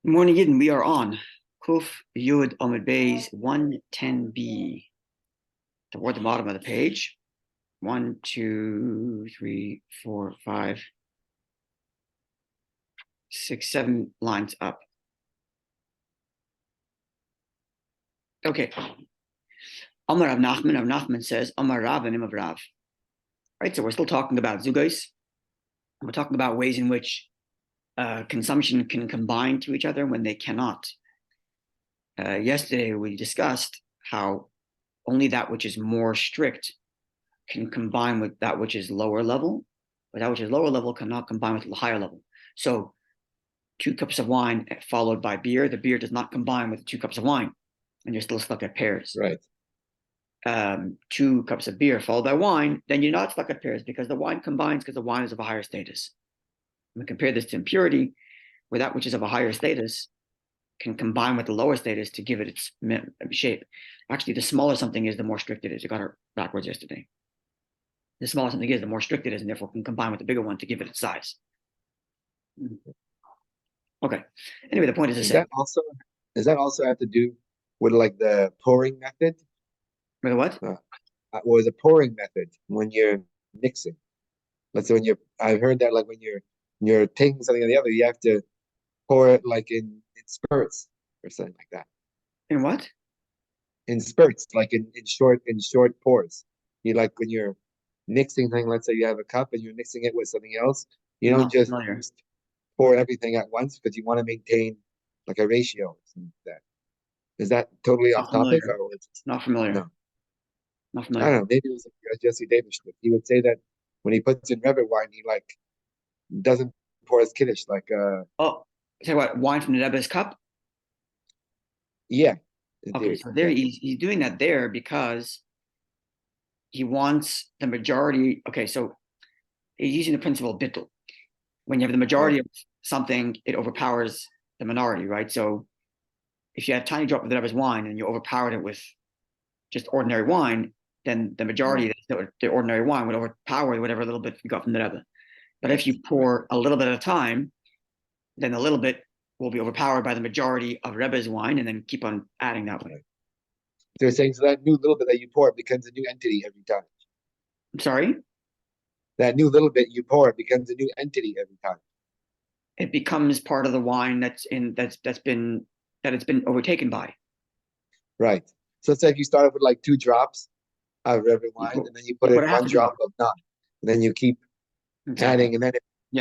Morning, Eden. We are on Kuf Yud Omid Bays 110b. Toward the bottom of the page. 1, 2, 3, 4, 5, 6, 7 lines up. Okay. Amar Rav Nachman. Rav Nachman says, Amar Rav and of Rav. Right, so we're still talking about zugais. We're talking about ways in which consumption can combine to each other when they cannot. Yesterday we discussed how only that which is more strict can combine with that which is lower level, but that which is lower level cannot combine with the higher level. So 2 cups of wine followed by beer, the beer does not combine with 2 cups of wine, and you're still stuck at pairs. Right. 2 cups of beer followed by wine, then you're not stuck at pairs because the wine combines because the wine is of a higher status. We compare this to impurity, where that which is of a higher status can combine with the lower status to give it its shape. Actually, the smaller something is, the more strict it is. You got it backwards yesterday. The smaller something is, the more strict it is, and therefore can combine with the bigger one to give it its size. Okay. Anyway, the point is the same. Does that also have to do with like the pouring method? With what? Or the pouring method when you're mixing? Let's say I've heard that like when you're taking something on the other, you have to pour it like in spurts or something like that. In what? In spurts, like in short pours. You like when you're mixing something, let's say you have a cup and you're mixing it with something else, you don't just pour everything at once because you want to maintain like a ratio or something like that. Is that totally off topic or not familiar? No. Not familiar. I don't know. Maybe it was Jesse Davis. He would say that when he puts in Rebbe wine, he like doesn't pour his kiddush like say what, wine from the Rebbe's cup? Yeah. Okay, so there he's doing that there because he wants the majority. Okay, so he's using the principle of bittul. When you have the majority of something, it overpowers the minority, right? So if you had a tiny drop of the Rebbe's wine and you overpowered it with just ordinary wine, then the majority of the ordinary wine would overpower whatever little bit you got from the Rebbe. But if you pour a little bit at a time, then a little bit will be overpowered by the majority of Rebbe's wine, and then keep on adding that way. They're saying so that new little bit that you pour becomes a new entity every time. I'm sorry? That new little bit you pour becomes a new entity every time. It becomes part of the wine it's been overtaken by. Right. So it's like you start with like 2 drops of Rebbe wine, and then you put in 1 drop of none, and then you keep adding, and then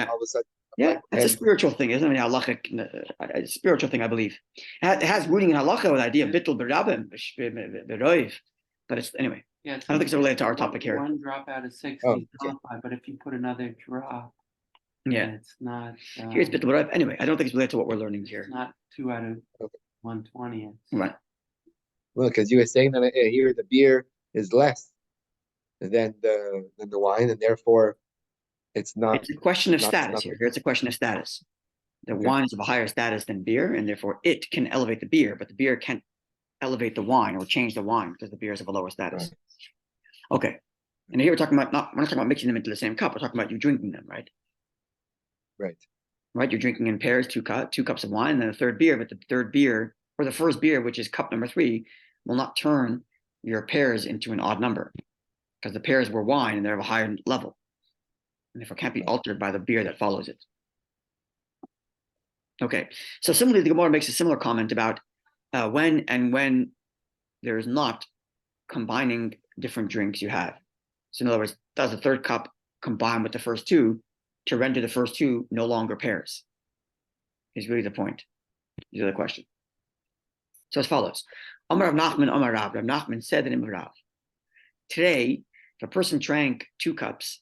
all of a sudden. Yeah, it's a spiritual thing, isn't it? I mean, halachic, a spiritual thing, I believe. It has rooting in halacha with the idea of bittul berabim, beroiv. But it's anyway. Yeah, I don't think it's related to our topic here. 1 drop out of 6 is qualified, but if you put another drop, it's not. Here's bittul beroiv. Anyway, I don't think it's related to what we're learning here. It's not 2 out of 120. Right. Well, because you were saying that here the beer is less than the wine, and therefore it's not. It's a question of status here. It's a question of status. The wine is of a higher status than beer, and therefore it can elevate the beer, but the beer can't elevate the wine or change the wine because the beer is of a lower status. Right. Okay. And here we're not talking about mixing them into the same cup. We're talking about you drinking them, right? Right. Right. You're drinking in pairs, 2 cups of wine, and then a third beer, but the third beer, or the first beer, which is cup number 3, will not turn your pairs into an odd number because the pairs were wine and they're of a higher level. And therefore can't be altered by the beer that follows it. Okay, so similarly, the Gemara makes a similar comment about when there's not combining different drinks you have. So in other words, does the third cup combine with the first 2 to render the first 2 no longer pairs? Is really the point. Is the question. So as follows. Amar Rav Nachman, Amar Rav. Rav Nachman said the name of Rav. Today, if a person drank 2 cups,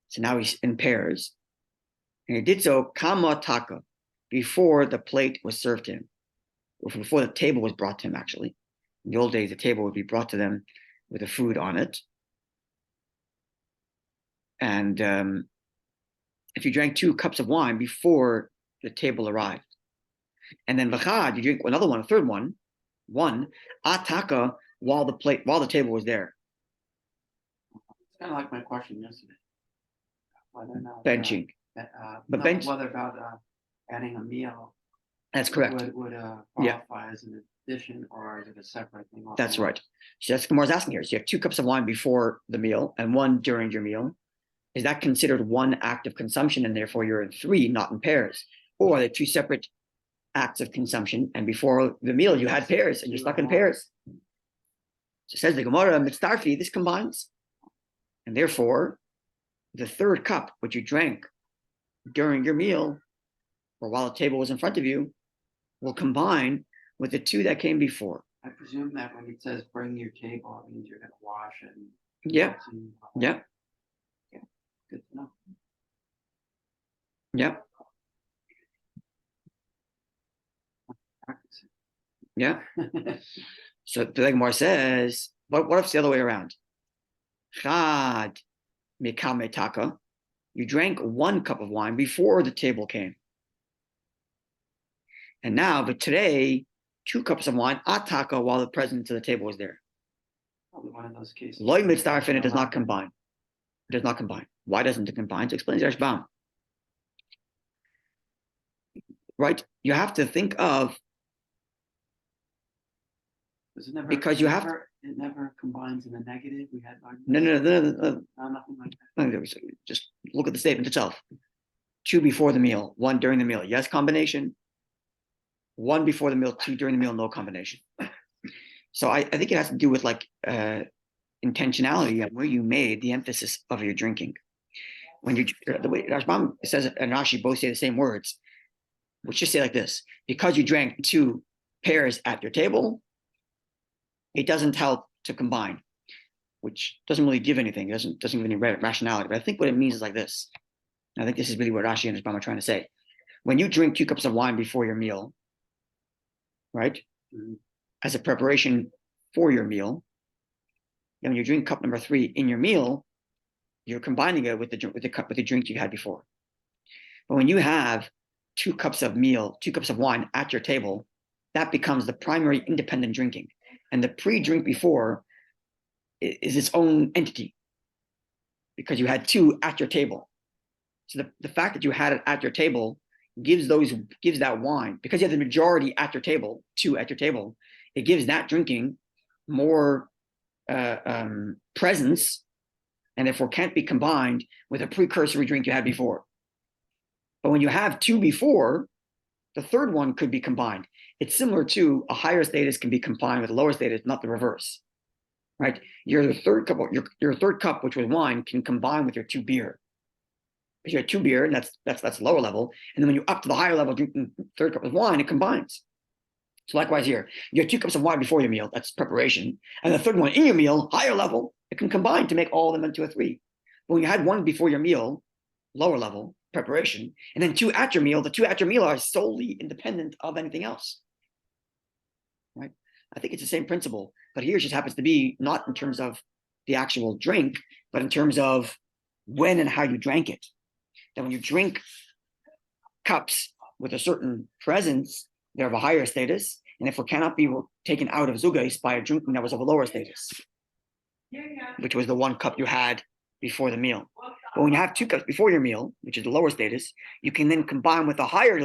so now he's in pairs, and he did so kama taka, before the plate was served to him, or before the table was brought to him, actually. In the old days, the table would be brought to them with the food on it. And if you drank 2 cups of wine before the table arrived, and then v'chad, you drink another one, a third one, ataka, while the table was there. It's kind of like my question yesterday. Whether or not benching. Whether about adding a meal That's correct. Would qualify as an addition or as a separate thing? That's right. So that's what Gemara's asking here. So you have 2 cups of wine before the meal and 1 during your meal. Is that considered one act of consumption, and therefore you're in 3, not in pairs? Or are they 2 separate acts of consumption, and before the meal you had pairs and you're stuck in pairs? So says the Gemara, mitzdarfi, this combines. And therefore, the 3rd cup, which you drank during your meal or while the table was in front of you, will combine with the 2 that came before. I presume that when it says bring your table, it means you're going to wash and. Yeah. Yeah. Good to know. Yeah. Yeah. So the Gemara says, but what if it's the other way around? Chad mikame taka. You drank 1 cup of wine before the table came. And now, but today, 2 cups of wine ataka while the presence of the table was there. Probably one of those cases. Loy mitzdarfin, it does not combine. It does not combine. Why doesn't it combine? To explain Rashbam. Right? You have to think of, because you have to. It never combines in the negative. We had No, nothing like that. Just look at the statement itself. 2 before the meal, 1 during the meal. Yes, combination. 1 before the meal, 2 during the meal, no combination. So I think it has to do with like intentionality and where you made the emphasis of your drinking. When you, the way Rashbam says and Rashi both say the same words, which just say like this: because you drank 2 pairs at your table, it doesn't help to combine, which doesn't really give anything. It doesn't give any rationality. But I think what it means is like this. I think this is really what Rashi and Rashbam are trying to say. When you drink 2 cups of wine before your meal, right, as a preparation for your meal, and when you drink cup number 3 in your meal, you're combining it with the drink you had before. But when you have 2 cups of wine at your table, that becomes the primary independent drinking. And the pre-drink before is its own entity because you had 2 at your table. So the fact that you had it at your table gives that wine, because you have the majority at your table, 2 at your table, it gives that drinking more presence, and therefore can't be combined with a precursory drink you had before. But when you have 2 before, the 3rd one could be combined. It's similar to a higher status can be combined with a lower status, not the reverse, right? Your 3rd cup, which was wine, can combine with your 2 beer. If you had 2 beer, and that's lower level, and then when you up to the higher level, drinking 3rd cup of wine, it combines. So likewise here, you have 2 cups of wine before your meal, that's preparation, and the 3rd one in your meal, higher level, it can combine to make all of them into a 3. But when you had 1 before your meal, lower level, preparation, and then 2 at your meal, the 2 at your meal are solely independent of anything else. Right? I think it's the same principle, but here it just happens to be not in terms of the actual drink, but in terms of when and how you drank it. That when you drink cups with a certain presence, they're of a higher status, and if it cannot be taken out of zugais by a drinking that was of a lower status, which was the 1 cup you had before the meal. But when you have 2 cups before your meal, which is the lower status, you can then combine with a higher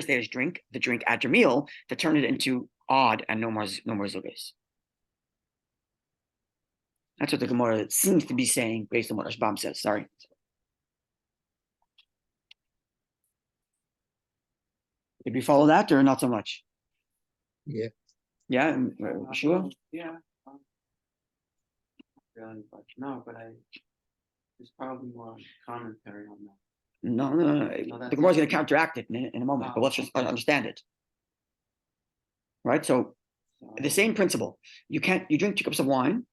status drink, the drink at your meal, to turn it into odd and no more zugais. That's what the Gemara seems to be saying based on what Rashbam says. Sorry. Did we follow that or not so much? Yeah. Yeah, sure. Yeah. Really, but no, but there's probably more commentary on that. No. The Gemara is going to counteract it in a moment, but let's just understand it. Right? So the same principle. You drink 2 cups of wine.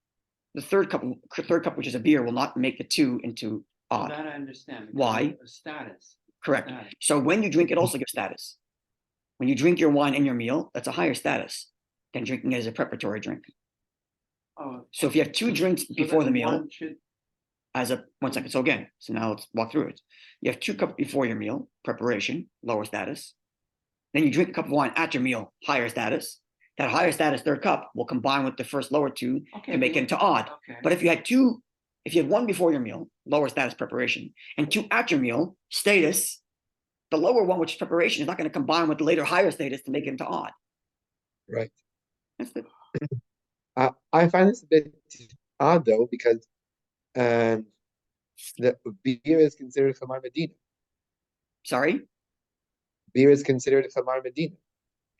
The third cup, which is a beer, will not make the 2 into odd. That I understand. Why? Status. Correct. Status. So when you drink, it also gives status. When you drink your wine in your meal, that's a higher status than drinking it as a preparatory drink. Oh, so if you have 2 drinks before the meal, one second. So now let's walk through it. You have 2 cups before your meal, preparation, lower status. Then you drink a cup of wine at your meal, higher status. That higher status 3rd cup will combine with the first lower 2 to make it into odd. Okay. But if you had 1 before your meal, lower status preparation, and 2 at your meal, status, the lower one, which is preparation, is not going to combine with the later higher status to make it into odd. Right. That's it. I find this a bit odd though, because the beer is considered Chamar Medina. Sorry? Beer is considered Chamar Medina.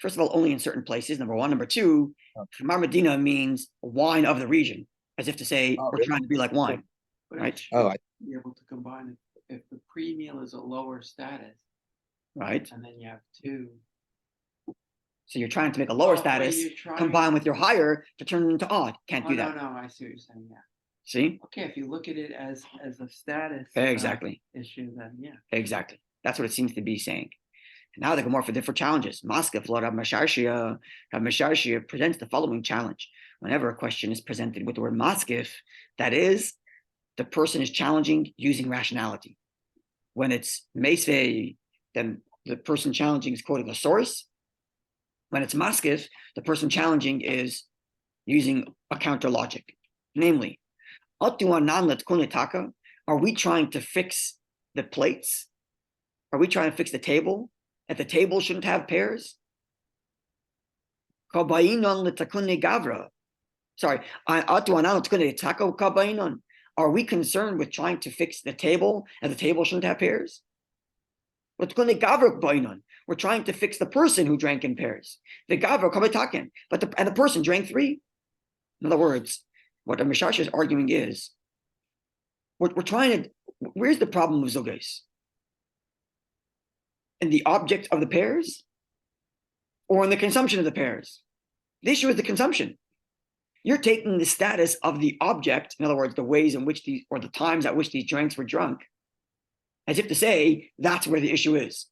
First of all, only in certain places, number one. Number two, Chamar Medina means wine of the region, as if to say, we're really? trying to be like wine, But right? it should be able to combine it. If the pre-meal is a lower status, Right. and then you have two. So you're trying to make a lower status combine with your higher to turn it into odd. Can't do that. No, I see what you're saying. Yeah. See? Okay, if you look at it as a status Exactly. issue, then yeah. Exactly. That's what it seems to be saying. Now they go more for different challenges. Maskef, Lord Rav Masharshia presents the following challenge. Whenever a question is presented with the word maskef, that is, the person is challenging using rationality. When it's meisvei, then the person challenging is quoting a source. When it's maskef, the person challenging is using a counter logic. Namely, are we trying to fix the plates? Are we trying to fix the table? That the table shouldn't have pairs? Sorry. Are we concerned with trying to fix the table and the table shouldn't have pairs? We're trying to fix the person who drank in pairs. But the person drank three. In other words, what the Mishash is arguing is, we're trying to, where's the problem of Zogais? In the object of the pairs? Or in the consumption of the pairs? The issue is the consumption. You're taking the status of the object, in other words, the ways in which these, or the times at which these drinks were drunk, as if to say, that's where the issue is.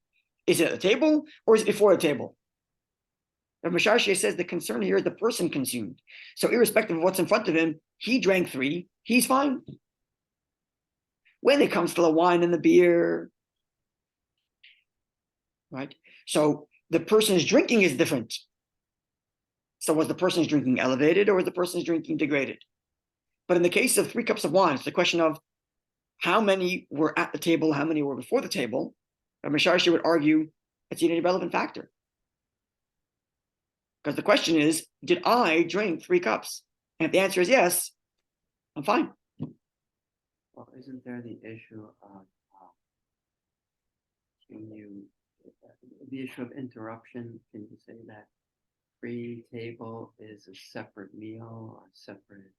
Is it at the table, or is it before the table? Rav Masharshia says the concern here is the person consumed. So irrespective of what's in front of him, he drank three, he's fine. When it comes to the wine and the beer, right? So the person's drinking is different. So was the person's drinking elevated or was the person's drinking degraded? But in the case of 3 cups of wine, it's the question of how many were at the table, how many were before the table. Rav Masharshia would argue it's an irrelevant factor. Because the question is, did I drink 3 cups? And if the answer is yes, I'm fine. Well, isn't there the issue of the issue of interruption? Can you say that pre-table is a separate meal or separate?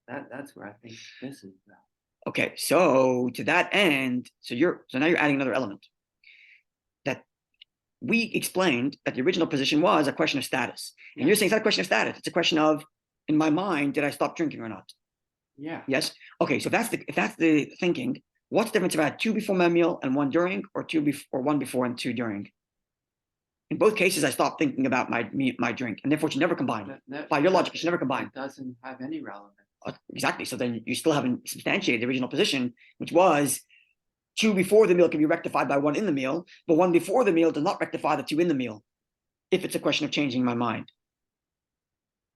That's where I think this is about. Okay, so to that end, so now you're adding another element. That we explained that the original position was a question of status. And you're saying it's not a question of status, it's a question of, in my mind, did I stop drinking or not? Yeah. Yes. Okay, so if that's the thinking, what's the difference about 2 before my meal and 1 during, or 1 before and 2 during? In both cases, I stopped thinking about my drink, and therefore it should never combine. By your logic, it should never combine. It doesn't have any relevance. Exactly. So then you still haven't substantiated the original position, which was 2 before the meal can be rectified by 1 in the meal, but 1 before the meal does not rectify the 2 in the meal, if it's a question of changing my mind.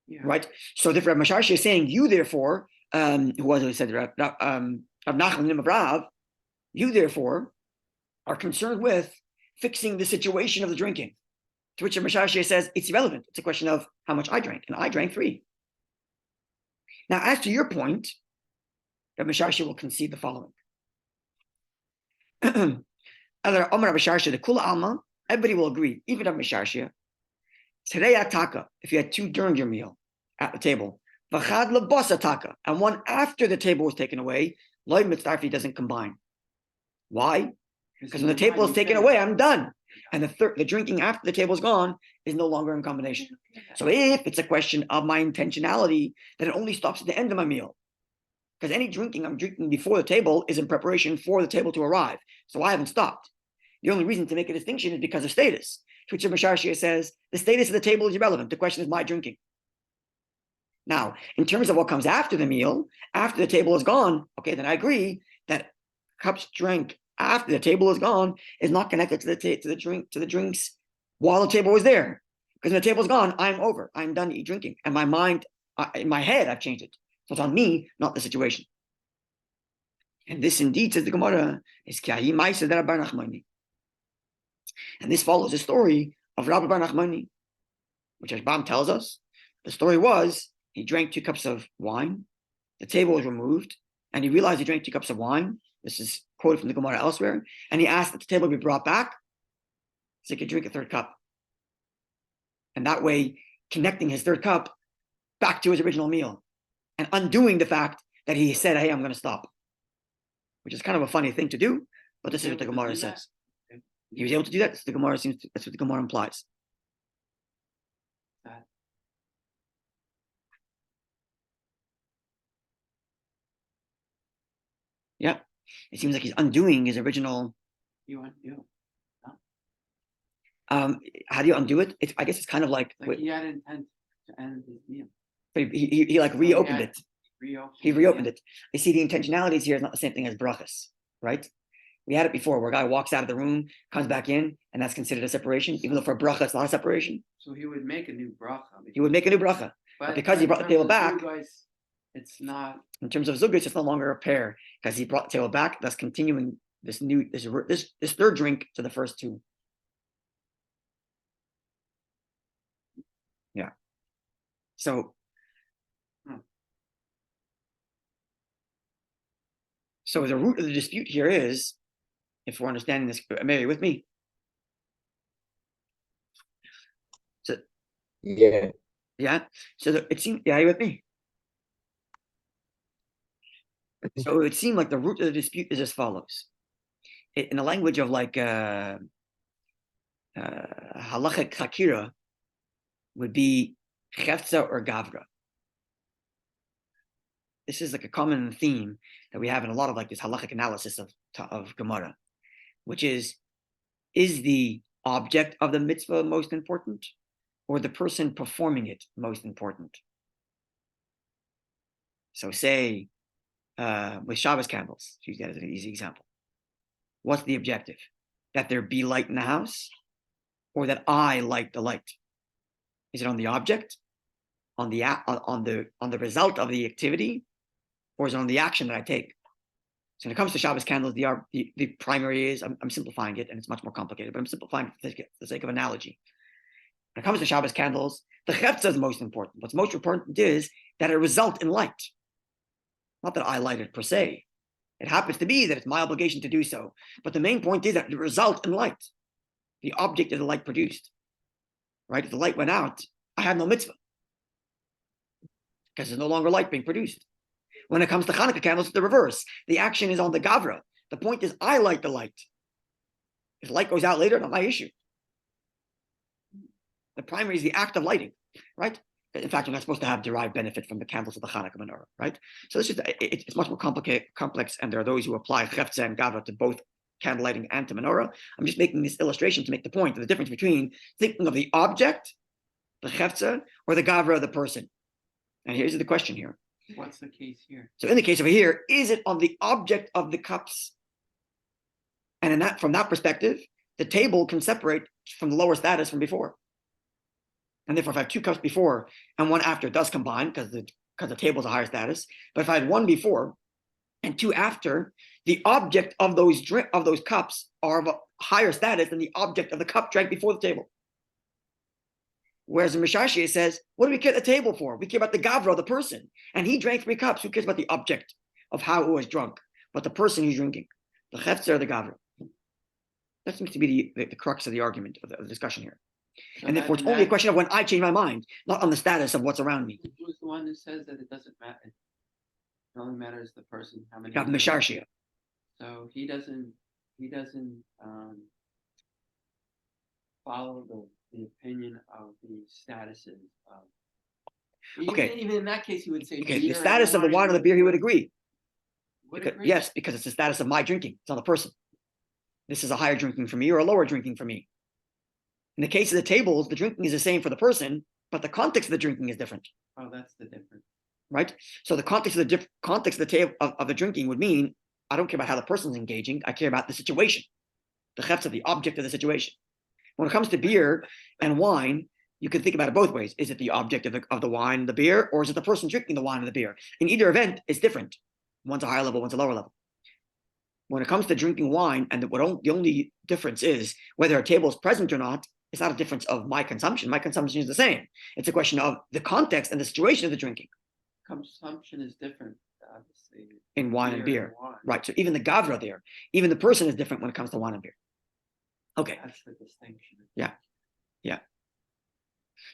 Yeah. Right? So therefore, Rav Masharshia is saying, you therefore, who said Rav Nachman of Rav, you therefore are concerned with fixing the situation of the drinking. To which Rav Masharshia says, it's irrelevant. It's a question of how much I drank, and I drank 3. Now, as to your point, Rav Masharshia will concede the following. The Kula Alma, everybody will agree, even Rav Masharshia. Today ataka, if you had 2 during your meal at the table, v'chad lebos ataka, and 1 after the table was taken away, loy mitzdarfi doesn't combine. Why? Because when the table is taken away, I'm done. And the drinking after the table is gone is no longer in combination. So if it's a question of my intentionality, then it only stops at the end of my meal. Because any drinking I'm drinking before the table is in preparation for the table to arrive. So I haven't stopped. The only reason to make a distinction is because of status. To which Masharshia says, the status of the table is irrelevant. The question is my drinking. Now, in terms of what comes after the meal, after the table is gone, okay, then I agree that cups drank after the table is gone is not connected to the drinks while the table was there. Because when the table is gone, I'm over. I'm done drinking. And my mind, in my head, I've changed it. So it's on me, not the situation. And this indeed, says the Gemara, is Kiahi Maisa de Rabbi Nachmani. And this follows the story of Rabbi Bar Nachmani, which Ashbam tells us. The story was, he drank 2 cups of wine, the table was removed, and he realized he drank 2 cups of wine. This is quoted from the Gemara elsewhere. And he asked that the table be brought back so he could drink a 3rd cup. And that way, connecting his 3rd cup back to his original meal and undoing the fact that he said, hey, I'm going to stop. Which is kind of a funny thing to do, but this is what the Gemara says. He was able to do that. That's what the Gemara implies. Yeah, it seems like he's undoing his original. You undo. How do you undo it? I guess it's kind of like he had intent to end his meal. But he like reopened it. He reopened it. You see, the intentionalities here is not the same thing as brachas, right? We had it before where a guy walks out of the room, comes back in, and that's considered a separation, even though for a bracha it's not a separation. So he would make a new bracha. He would make a new bracha. But because he brought the table back, it's not. In terms of zugis, it's no longer a pair because he brought the table back, thus continuing this 3rd drink to the first 2. Yeah. So the root of the dispute here is, if we're understanding this, Mary, with me? So, yeah. Yeah. So it seems, yeah, you with me? So it would seem like the root of the dispute is as follows. In the language of like halachic chakira would be chefza or gavra. This is like a common theme that we have in a lot of like this halachic analysis of Gemara, which is the object of the mitzvah most important, or the person performing it most important? So say with Shabbos candles, use that as an easy example. What's the objective? That there be light in the house, or that I light the light? Is it on the object, on the result of the activity, or is it on the action that I take? So when it comes to Shabbos candles, the primary is, I'm simplifying it, and it's much more complicated, but I'm simplifying it for the sake of analogy. When it comes to Shabbos candles, the chefza is most important. What's most important is that it result in light. Not that I light it per se. It happens to be that it's my obligation to do so. But the main point is that it result in light. The object of the light produced. Right? If the light went out, I have no mitzvah. Because there's no longer light being produced. When it comes to Hanukkah candles, it's the reverse. The action is on the gavra. The point is I light the light. If the light goes out later, not my issue. The primary is the act of lighting, right? In fact, you're not supposed to have derived benefit from the candles of the Hanukkah menorah, right? So it's much more complex, and there are those who apply chefza and gavra to both candle lighting and to menorah. I'm just making this illustration to make the point of the difference between thinking of the object, the chefza, or the gavra of the person. And here's the question here. What's the case here? So in the case over here, is it on the object of the cups? And from that perspective, the table can separate from the lower status from before. And therefore, if I have 2 cups before and 1 after, it does combine because the table is a higher status. But if I had 1 before and 2 after, the object of those cups are of a higher status than the object of the cup drank before the table. Whereas in Mishashi, it says, what do we care the table for? We care about the gavra, the person. And he drank 3 cups. Who cares about the object of how it was drunk? But the person who's drinking, the chefza or the gavra. That seems to be the crux of the argument, of the discussion here. So and therefore, it's only a question of when I change my mind, not on the status of what's around me. Who's the one who says that it doesn't matter? It only matters the person. How many? Misharshia. So he doesn't follow the opinion of the statuses of. Even in that case, he would say. Okay, the status of the wine or the beer, he would agree. Yes, because it's the status of my drinking. It's not the person. This is a higher drinking for me or a lower drinking for me. In the case of the tables, the drinking is the same for the person, but the context of the drinking is different. Oh, that's the difference. Right? So the context of the table of the drinking would mean I don't care about how the person's engaging. I care about the situation, the chefza, the object of the situation. When it comes to beer and wine, you can think about it both ways. Is it the object of the wine, the beer, or is it the person drinking the wine or the beer? In either event, it's different. One's a higher level, one's a lower level. when it comes to drinking wine, and the only difference is whether a table is present or not, it's not a difference of my consumption. My consumption is the same. It's a question of the context and the situation of the drinking. Consumption is different, obviously. In wine and beer. Right. So even the gavra there, even the person is different when it comes to wine and beer. Okay. That's the distinction. Yeah. Yeah.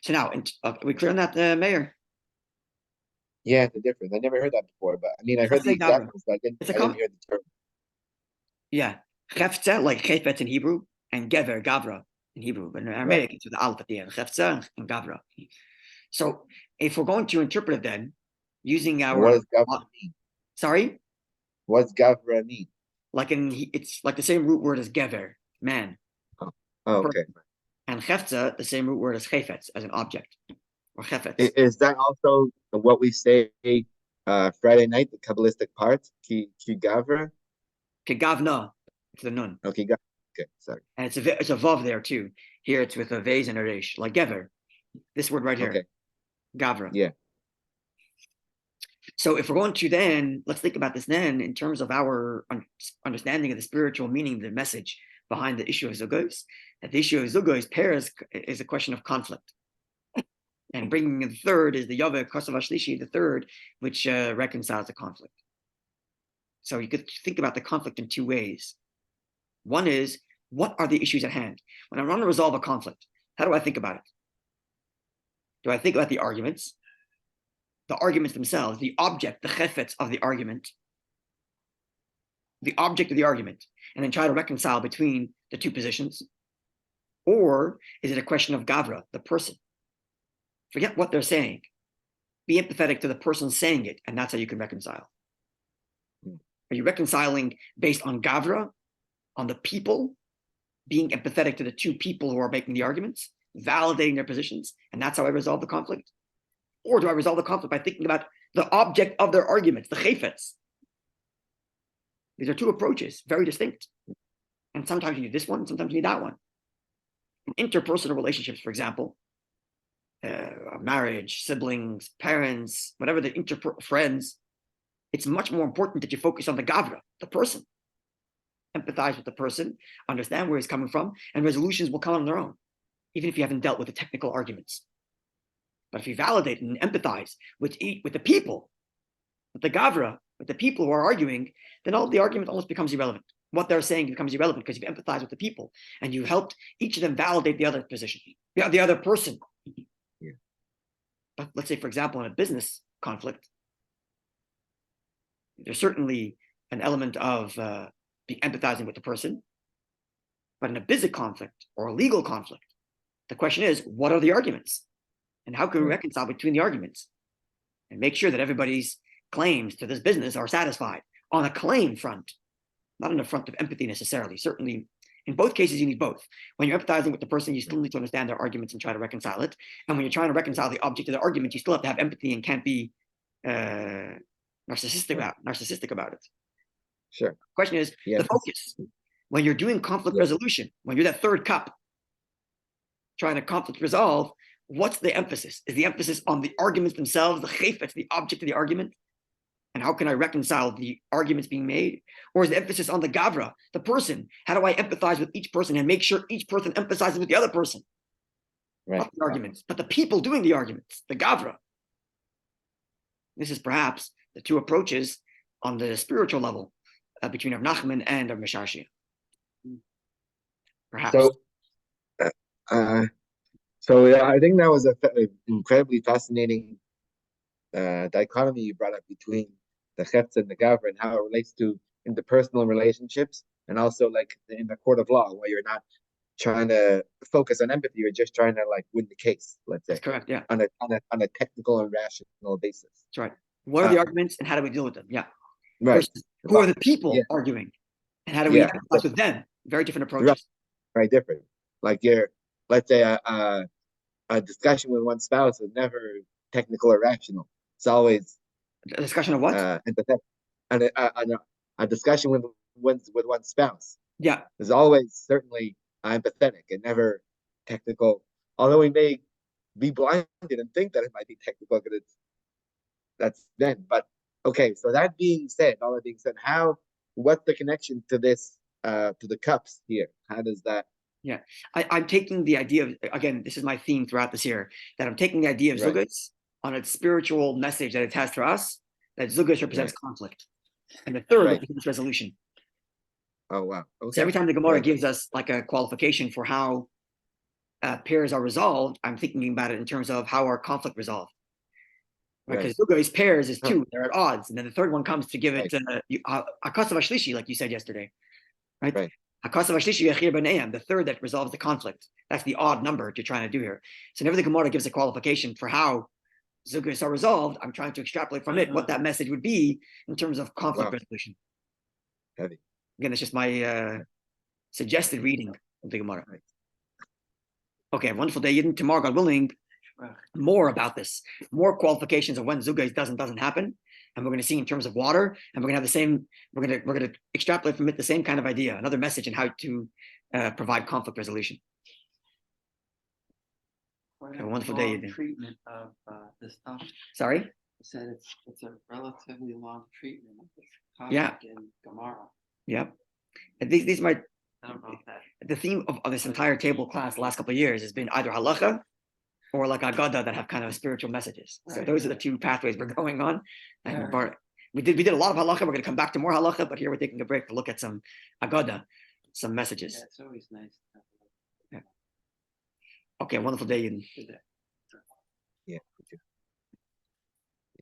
So now, are we clear on that, Mayor? Yeah, the difference. I never heard that before, but I mean, I heard the examples, but I didn't hear the term. Yeah. Chefza, like chefetz in Hebrew, and gever, gavra in Hebrew. But in Aramaic, it's with the aleph at the end. Chefza and gavra. So if we're going to interpret it then, using our... What does gavra mean? Sorry? What's gavra mean? It's like the same root word as gever, man. Oh, okay. And chefza, the same root word as chefetz, as an object. Or chefetz. Is that also what we say Friday night, the Kabbalistic part? Ki gavra? Ki gavna. It's the nun. Okay, sorry. And it's a vav there too. Here it's with a vase and a resh, like gever. This word right here. Okay. Gavra. Yeah. So if we're going to then, let's think about this then in terms of our understanding of the spiritual meaning, the message behind the issue of zugos. That the issue of zugos, pairs, is a question of conflict. And bringing in the third is the Yaveh Kosav Ashlishi, the third, which reconciles the conflict. So you could think about the conflict in two ways. One is, what are the issues at hand? When I want to resolve a conflict, how do I think about it? Do I think about the arguments themselves, the object, the chefetz of the argument, and then try to reconcile between the two positions? Or is it a question of gavra, the person? Forget what they're saying. Be empathetic to the person saying it, and that's how you can reconcile. Are you reconciling based on gavra, on the people, being empathetic to the two people who are making the arguments, validating their positions, and that's how I resolve the conflict? Or do I resolve the conflict by thinking about the object of their arguments, the chefetz? These are two approaches, very distinct. And sometimes you need this one, sometimes you need that one. In interpersonal relationships, for example, marriage, siblings, parents, whatever the friends, it's much more important that you focus on the gavra, the person. Empathize with the person, understand where he's coming from, and resolutions will come on their own, even if you haven't dealt with the technical arguments. But if you validate and empathize with the people, with the gavra, with the people who are arguing, then all the argument almost becomes irrelevant. What they're saying becomes irrelevant because you've empathized with the people and you helped each of them validate the other position, the other person. Yeah. But let's say, for example, in a business conflict, there's certainly an element of being empathizing with the person. But in a business conflict or a legal conflict, the question is, what are the arguments? And how can we reconcile between the arguments and make sure that everybody's claims to this business are satisfied on a claim front, not on the front of empathy necessarily. Certainly, in both cases, you need both. When you're empathizing with the person, you still need to understand their arguments and try to reconcile it. And when you're trying to reconcile the object of the argument, you still have to have empathy and can't be narcissistic about it. Sure. The question is the focus. When you're doing conflict resolution, when you're that third cup, trying to conflict resolve, what's the emphasis? Is the emphasis on the arguments themselves, the chefetz, the object of the argument? And how can I reconcile the arguments being made? Or is the emphasis on the gavra, the person? How do I empathize with each person and make sure each person empathizes with the other person? Right. Not the arguments, but the people doing the arguments, the gavra. This is perhaps the two approaches on the spiritual level between Rav Nachman and Rav Misharshia. Perhaps. So yeah, I think that was an incredibly fascinating dichotomy you brought up between the chetz and the gavra and how it relates to interpersonal relationships and also like in the court of law where you're not trying to focus on empathy, you're just trying to like win the case, let's say. That's correct, yeah. On a technical and rational basis. That's right. What are the arguments and how do we deal with them? Yeah. Right. Versus who are the people arguing and how do we empathize with them? Very different approaches. Very different. Like let's say a discussion with one spouse is never technical or rational. It's always a discussion of what? Empathetic. And a discussion with one spouse. Yeah. Is always certainly empathetic and never technical. Although we may be blinded and think that it might be technical because that's then. But okay, so all that being said, how what's the connection to this, to the cups here? How does that? Yeah, I'm taking the idea of, again, this is my theme throughout this year, that I'm taking the idea of Right. Zugas on its spiritual message that it has for us, that Zugas represents conflict. And the third represents resolution. Oh, wow. So Okay. every time the Gemara gives us like a qualification for how pairs are resolved, I'm thinking about it in terms of how are conflict resolved. Right? Because Zugas pairs is two, they're at odds. And then the third one comes to give it Akasav Ashlishi, like you said yesterday. Right? The third that resolves the conflict. That's the odd number you're trying to do here. So whenever the Gemara gives a qualification for how Zugas are resolved, I'm trying to extrapolate from it what that message would be in terms of conflict resolution. Heavy. Again, it's just my suggested reading of the Gemara. Okay, have a wonderful day, Yidden. Tomorrow, God willing, more about this, more qualifications of when Zugas doesn't happen. And we're going to see in terms of water, and we're going to have the same, we're going to extrapolate from it the same kind of idea, another message in how to provide conflict resolution. Quite a wonderful day. Treatment of this stuff. Sorry? I said it's a relatively long treatment of this topic in Gemara. Yep. And these might, I don't know if that. The theme of this entire table class the last couple of years has been either halacha or like Agada that have kind of spiritual messages. So those are the two pathways we're going on. And we did a lot of halacha. We're going to come back to more halacha, but here we're taking a break to look at some Agada, some messages. Yeah, it's always nice. Okay, wonderful day.